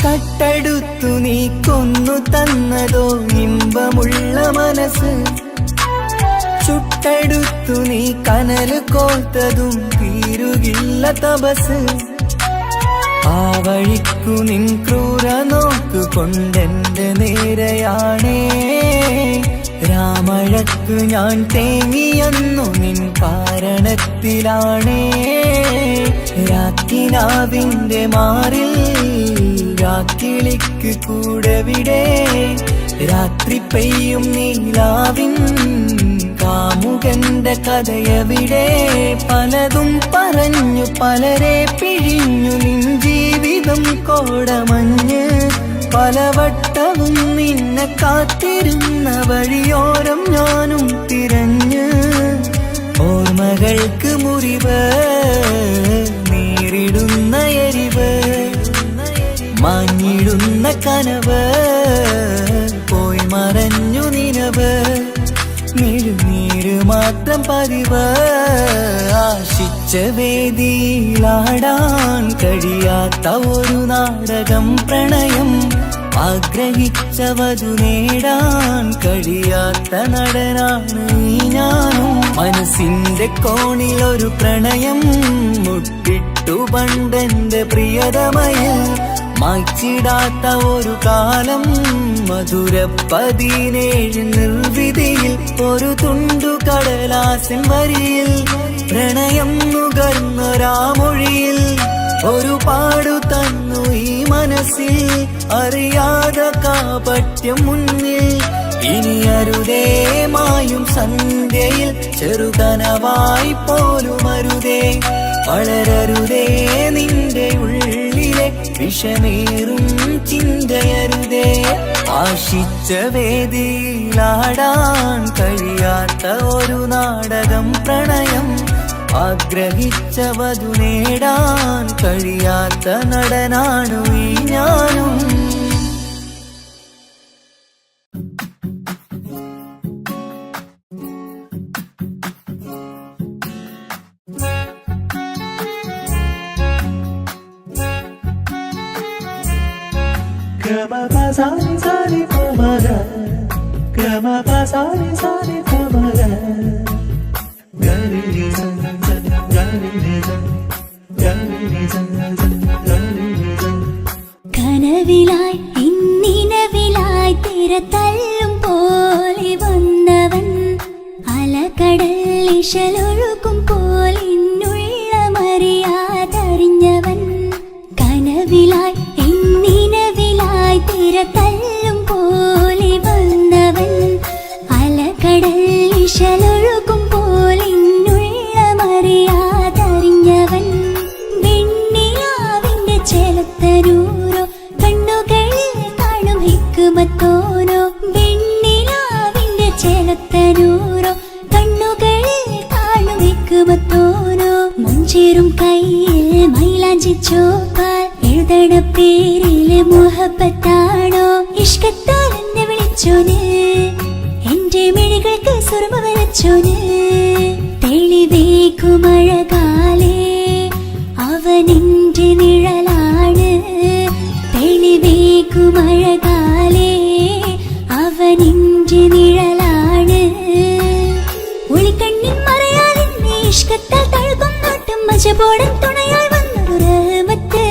കട്ടെടുത്തു നീ കൊന്നു തന്നതോ ഇമ്പമുള്ള മനസ്സ്, ചുട്ടെടുത്തു നീ കനല് കോർത്തതും തീരുകില്ല തപസ്. ആ വഴിക്കു നിൻ ക്രൂര നോക്കുകൊണ്ടെന്റെ നേരെയാണേ, രാമഴക്കു ഞാൻ തേങ്ങിയെന്നു നിൻ കാരണത്തിലാണേ. രാക്കിനാവിന്റെ മാറിൽ രാക്കിളിക്ക് കൂടവിടെ, രാത്രി പെയ്യും നീലാവിൻ കാമുകന്റെ കഥയവിടെ. പലതും പറഞ്ഞു പലരെ പിഴിഞ്ഞു നിൻ ജീവിതം കോടമഞ്ഞ്, പലവട്ടവും നിന്നെ കാത്തിരുന്ന വഴിയോരം ഞാനും തിരഞ്ഞ്. ഓർമ്മകൾക്ക് മുറിവ് നേരിടുന്ന എരിവ്, മാഞ്ഞിടുന്ന കനവ് പോയി മറഞ്ഞു നിനവ്, മിഴുനീര് മാത്രം പതിവ്. ആശിച്ച വേദിയിലാടാൻ കഴിയാത്ത ഒരു നാടകം പ്രണയം, ആഗ്രഹിച്ച വധു നേടാൻ കഴിയാത്ത നടനാണ് ഈ ഞാനും. മനസ്സിന്റെ കോണിൽ ഒരു പ്രണയം മുട്ടിട്ടു പണ്ടെന്റെ പ്രിയതമയിൽ, മായ്ച്ചിടാത്ത ഒരു കാലം മധുര 17 നിർവിധിയിൽ ഒരു തുണ്ടു കടലാസിൻ വരിയിൽ പ്രണയം നുകർന്നൊരാമൊഴിയിൽ ഒരു പാടു തന്നു ഈ മനസ്സിൽ അറിയാതെ കാപട്യം മുന്നിൽ ഇനി അരുതേ മായും സന്ധ്യയിൽ ചെറുകനവായി പോലും അരുതേ വളരരുതേ നിന്റെ ഉള്ളിലെ വിഷമേറും ചിന്തയരുതേ ആശിച്ച വേദിയിലാടാൻ കഴിയാത്ത ഒരു നാടകം പ്രണയം ആഗ്രഹിച്ച വധു നേടാൻ കഴിയാത്ത നടനാണു ഈ ഞാനും കനവിലായി ഇന്നിനവിലായി തിരതല്ലും പോലെ വന്നവൻ അലകടൽ ഇശലൊഴുകും പോലെ മറിയാതറിഞ്ഞവൻ കനവിലായി ഇന്നിനവിലായി തിരതല്ലും പോലെ വന്നവൻ അലകടൽ ഇശലൊഴുകും പോലെ മറിയാതറിഞ്ഞവൻ വെണ്ണിലാവിന്റെ ചെലത്തരൂരോ കണ്ണുകളിൽ കാണും ഹിക്കുമത്തോനോ വെണ്ണിലാവിന്റെ ചെലത്തരൂരോ കണ്ണുകളിൽ കാണും ഹിക്കുമത്തോനോ മുഞ്ചേറും കയ്യിൽ മൈലാഞ്ചി ചോപ്പാൽ എഴുതണ പേരില് മുഹബത്താണോ ഇഷ്കത്താൽ എന്നെ വിളിച്ചോന് എന്റെ മിഴികൾക്ക് സുറുമ വരച്ചോന് തെളിവേക്കുമഴകാലേ അവനെന്റെ നിഴലാണ് തെളിവേക്കുമഴകാലേ അവനെന്റെ നിഴലാണ് ഒളിക്കണ്ണിൻ മറയാലെന്നെ ഇഷ്കത്താൽ തഴുകും നോട്ടും മജബോടൻ തുണയായി വന്നൊരു റഹ്മത്ത്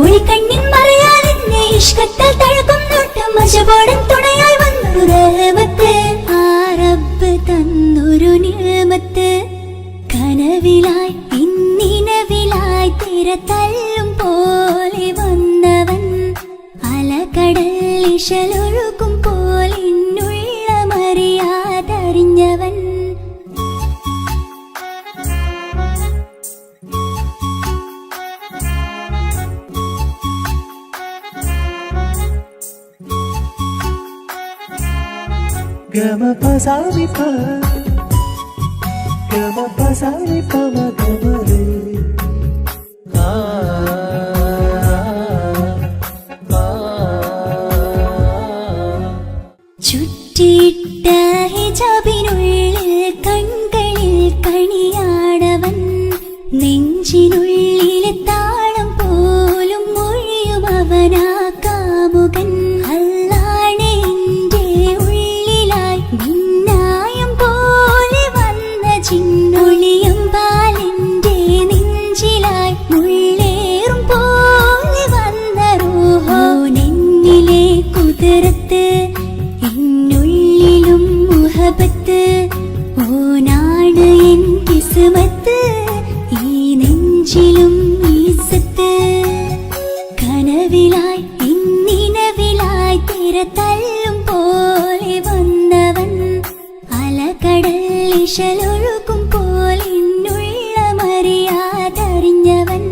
ഒളിക്കണ്ണിൻ മറയാലെന്നെ ഇഷ്കത്താൽ തഴുകും നോട്ടും മജബോടൻ തുണയായി വന്നൊരു റഹ്മത്ത് ആ റബ്ബ് തന്നൊരു നിഅമത്ത് കനവിലായി ഇന്നിനവിലായി തിരതല്ലും പോലെ വന്നവൻ അലകടൽ ഇശലൊഴുകും പോലെ മറിയാതറിഞ്ഞവൻ ചുറ്റിയിട്ട ഹിജാബിനുള്ളിൽ കൺകളിൽ കണിയാടവൻ നെഞ്ചിനുള്ളിലെ താളം പോലും മൊഴിയും അവനാ കാമുകൻ അല്ലാണെ എന്റെ ഉള്ളിലായി മിന്നായം പോലെ വന്ന ചിന്നൊളിയും പാലിന്റെ നെഞ്ചിലായി മുള്ളേറും പോലെ വന്ന റൂഹോ നെന്നിലെ കുതിരത്ത് എന്നുള്ളിലും മുഹബത്ത് ഓനാണ് എൻ കിസ്മത്ത് ഈ നെഞ്ചിലും ഈസത്ത് കനവിലായി ഇന്നിനവിലായി തിരതല്ലും പോലെ വന്നവൻ അലകടൽ ഇശലൊഴുകും പോലെ മറിയാതറിഞ്ഞവൻ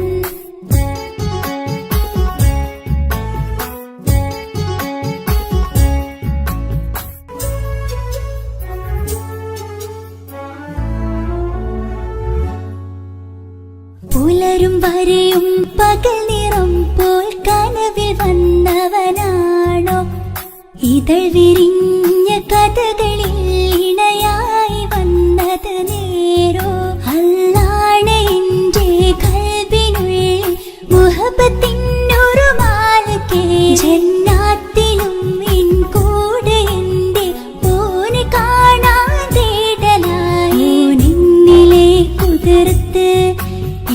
പുലരും വരെയും പകൽ നിറം പോൽ കനവിൽ വന്നവനാണോ ഇതൾ വിരിഞ്ഞ കഥകളിൽ ഇണയായി വന്നത് നേരോ അല്ലാണെ എന്റെ കൽബിനുള്ളിൽ മുഹബത്തിനൊരു മാലക്കേ ജന്നാത്തിലും എൻ കൂടെ എന്റെ ഓനെ കാണാൻ തേടലായി നിന്നിലെ കുതിർത്ത്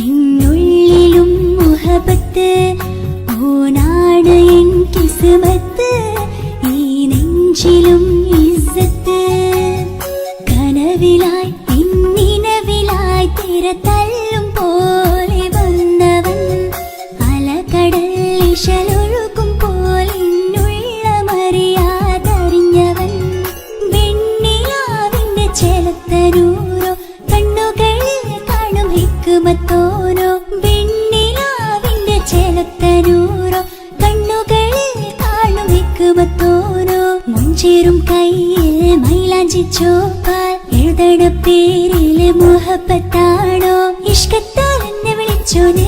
എന്നുള്ളിലും മുഹബത്ത് ഓനാ ചോപ്പാൽ എഴുതണ പേരില് മുഹബത്താണോ ഇഷ്കത്താൽ എന്നെ വിളിച്ചോന്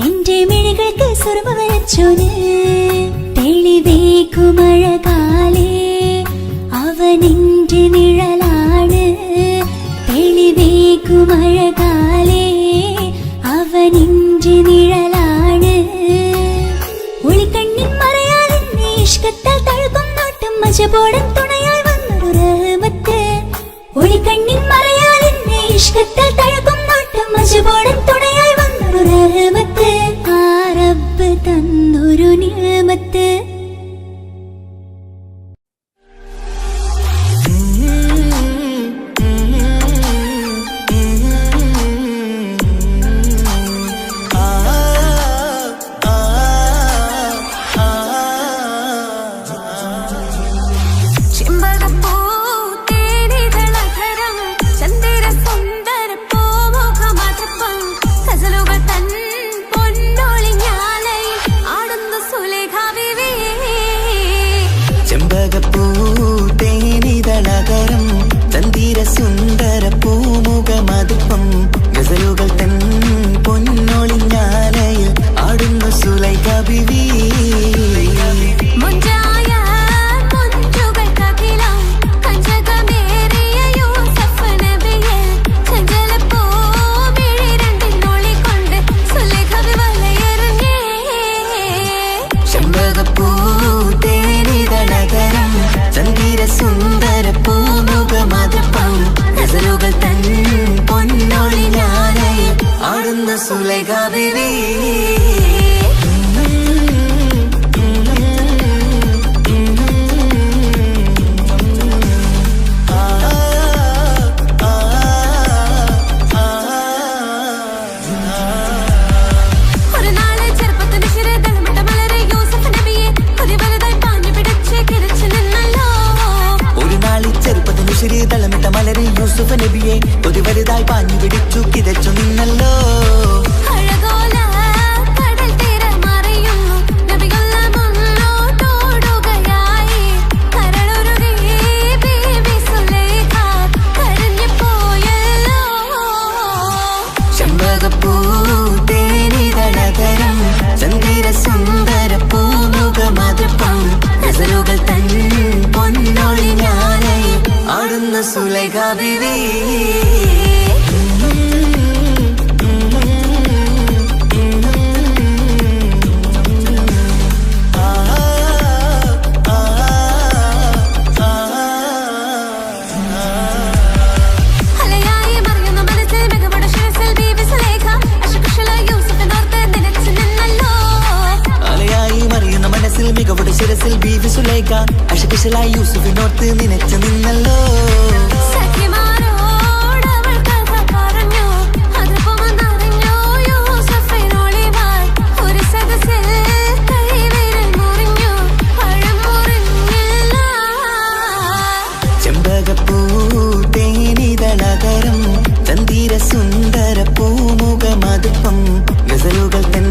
എന്റെ മിഴികൾക്ക് സുറുമ വരച്ചോന് തെളിവേക്കുമഴകാലേ അവനെന്റെ നിഴലാണ് തെളിവേക്കുമഴകാലേ അവനെന്റെ നിഴലാണ് ഒളിക്കണ്ണിൻ മറയാൽ എന്നെ ഇഷ്കത്താൽ തഴുകും നോട്ടും മജബോടൻ തുണയായി വന്നൊരു റഹ്മത്ത് ഒളിക്കണ്ണിൻ മറയാൽ എന്നെ ഇഷ്കത്താൽ തഴുകും നോട്ടും മജബോടൻ തുണയായി വന്നൊരു റഹ്മത്ത് ആ റബ്ബ് തന്നൊരു നിഅമത്ത് യൂസുഫിനോർത്ത് നിനച്ചു നിന്നല്ലോ ചെമ്പകപ്പൂ തേനിതളകരം ചന്ദിര സുന്ദര പൂമുഖമതുപ്പം ഗസലുകൾ തൻ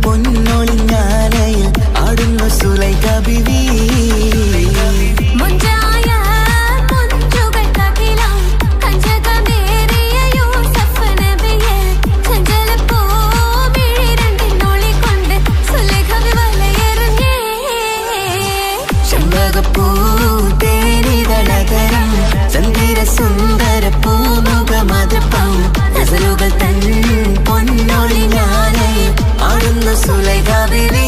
പൊന്നൊളിഞ്ഞാലയിൽ ആടുന്നു സുലൈഖ ബിവി സുന്ദര പൂമുഖമതുപ്പം ഗസലുകൾ തൻ പൊന്നൊളിഞ്ഞാലയിൽ ആടുന്നു സുലൈഖ ബിവി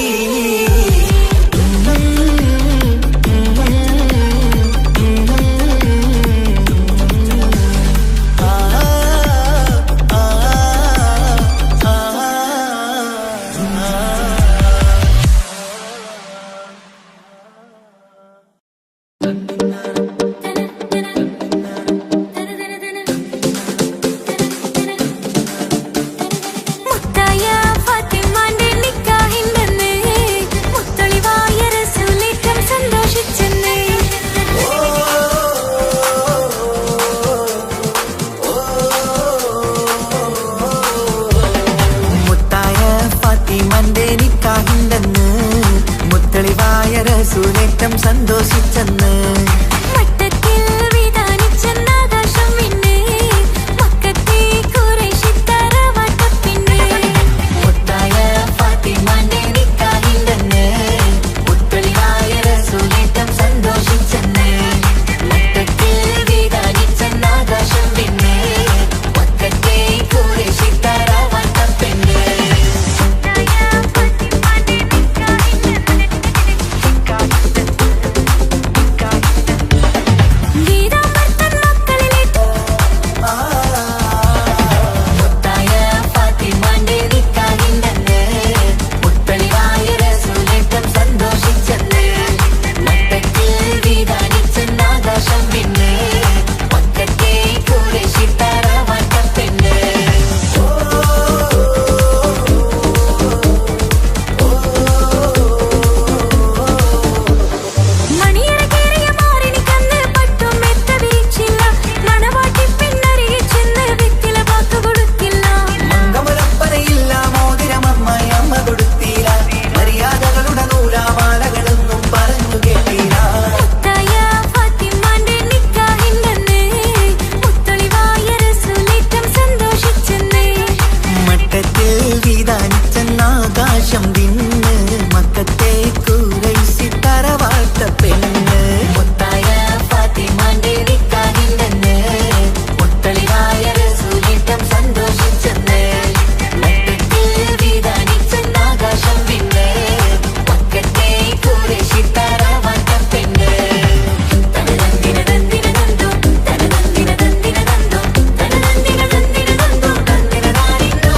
മുത്തളിവായ റസൂലേറ്റം സന്തോഷിച്ചെന്ന് മട്ടത്തിൽ ആകാശം വിണ്ണ് മക്കത്തെ കുറൈശി തറവാട്ട പെണ്ണ് മുത്തായ ഫാത്തിമാന്റെ നിക്കാഹില്ലെന്ന് മുത്തളിവായ റസൂലിട്ടം സന്തോഷിച്ചെന്ന് മക്കത്തിൽ വിധാനിച്ചെന്ന് ആകാശം വിണ്ണ് മക്കത്തെ കുറൈശി തറവാട്ട പെണ്ണ് തനനന്ദിന നന്ദിന നന്ദോ തനനന്ദിന നന്ദിന നന്ദോ തനനന്ദിന നന്ദിന നന്ദോ തന്നിന നാരിന്നോ.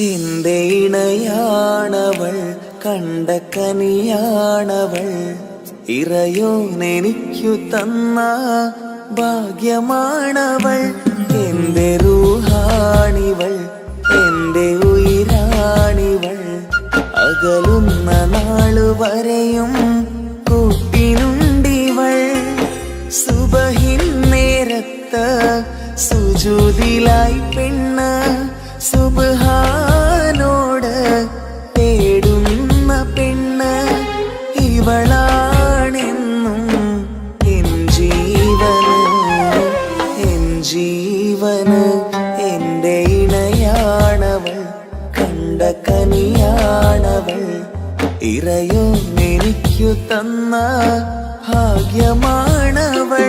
എന്റെ ഇണയാണവൾ കണ്ട കനിയാണവൾ ഇറയോനെനിക്കു തന്ന ഭാഗ്യമാണവൾ എന്റെ റൂഹാണിവൾ എന്റെ ഉയിരാണിവൾ അകലുന്ന നാളുവരെയും കൂട്ടിനുണ്ടിവൾ സുബഹിൻ നേരത്ത് സുജൂദിലായി പെണ്ണ് സുബ്ഹാനോട് തേടുന്ന പെണ്ണ് ഇവളാണെന്നും എൻ ജീവന് എന്റെ ഇണയാണവൾ കണ്ട കനിയാണവൾ ഇറയോനെനിക്കു തന്ന ഭാഗ്യമാണവൾ.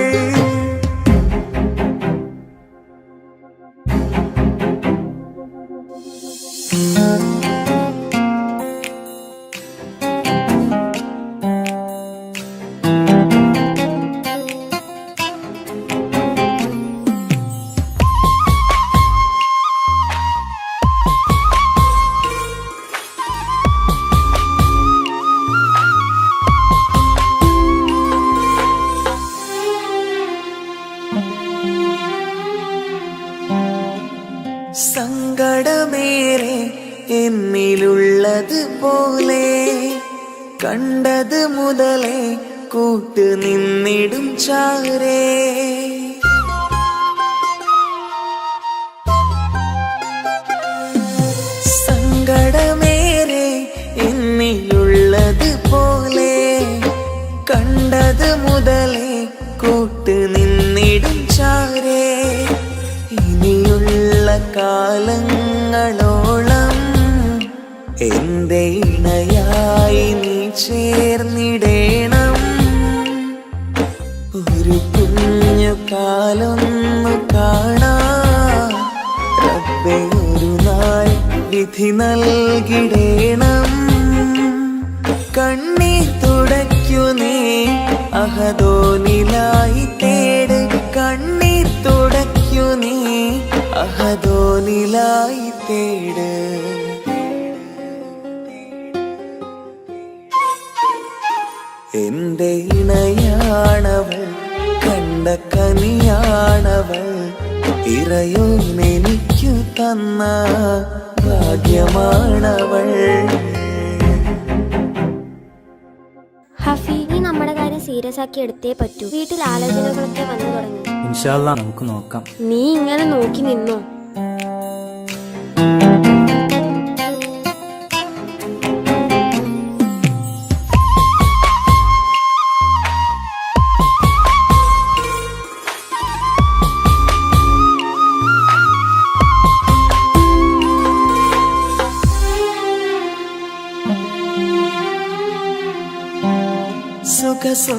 സങ്കടമേറെ എന്നിലുള്ളത് പോലെ കണ്ടത് മുതലേ കൂട്ട് നിന്നിടും ചാരേ സങ്കടമേറെ എന്നിലുള്ളത് പോലെ കണ്ടത് മുതലേ കൂട്ട് നിന്നിടും ചാരേ ഇനിയുള്ള കാലങ്ങളോളം എന്റെ ഇണയായി നീ ചേർന്നിടേണം ഒരു കുഞ്ഞു കാലൊന്നു കാണാ റബ്ബേ ഒരു നാൾ വിധി നൽകിടേണം കണ്ണീർ തുടയ്ക്കു നീ അഹദോനിലായി തേട് കണ്ണീർ തുടയ്ക്കു നീ അഹദോനിലായി തേട് എന്റെ ഇണയാണവൾ കണ്ട കനിയാണവൾ ഇറയോനെനിക്കു തന്ന ഭാഗ്യമാണവൾ. ഹഫി, നീ നമ്മുടെ കാര്യം സീരിയസ് ആക്കി എടുത്തേ പറ്റൂ. വീട്ടിൽ ആലോചനകളൊക്കെ വന്നു തുടങ്ങി. ഇൻഷാ അല്ലാ നമുക്ക് നോക്കാം. നീ ഇങ്ങനെ നോക്കി നിന്നോ?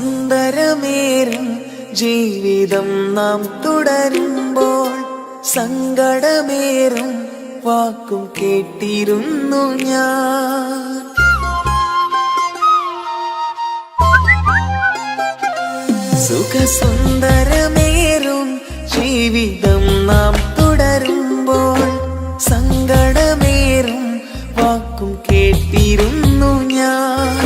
സുഖസുന്ദരമേറും ജീവിതം നാം തുടരുമ്പോൾ സങ്കടമേറും വാക്കും കേട്ടിരുന്നു ഞാൻ. സുഖസുന്ദരമേറും ജീവിതം നാം തുടരുമ്പോൾ സങ്കടമേറും വാക്കും കേട്ടിരുന്നു ഞാൻ.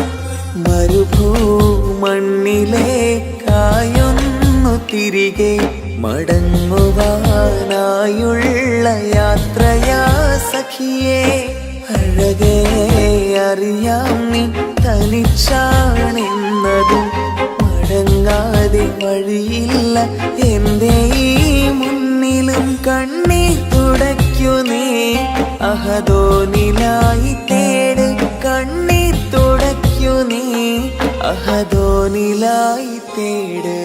മരുഭൂമണ്ണിലേക്കായൊന്നു തിരികെ മടങ്ങുവാൻ യാത്രയാ സഖിയേ അഴകേ അറിയാം നീ തനിച്ചാണെന്നതും മടങ്ങാതെ വഴിയില്ല എന്റെ ഈ മുന്നിലും കണ്ണീർ തുടയ്ക്കു നീ അഹദോനിലായി തേട് കണ്ണീർ തുടയ്ക്കു നീ അഹദോനിലായി തേട്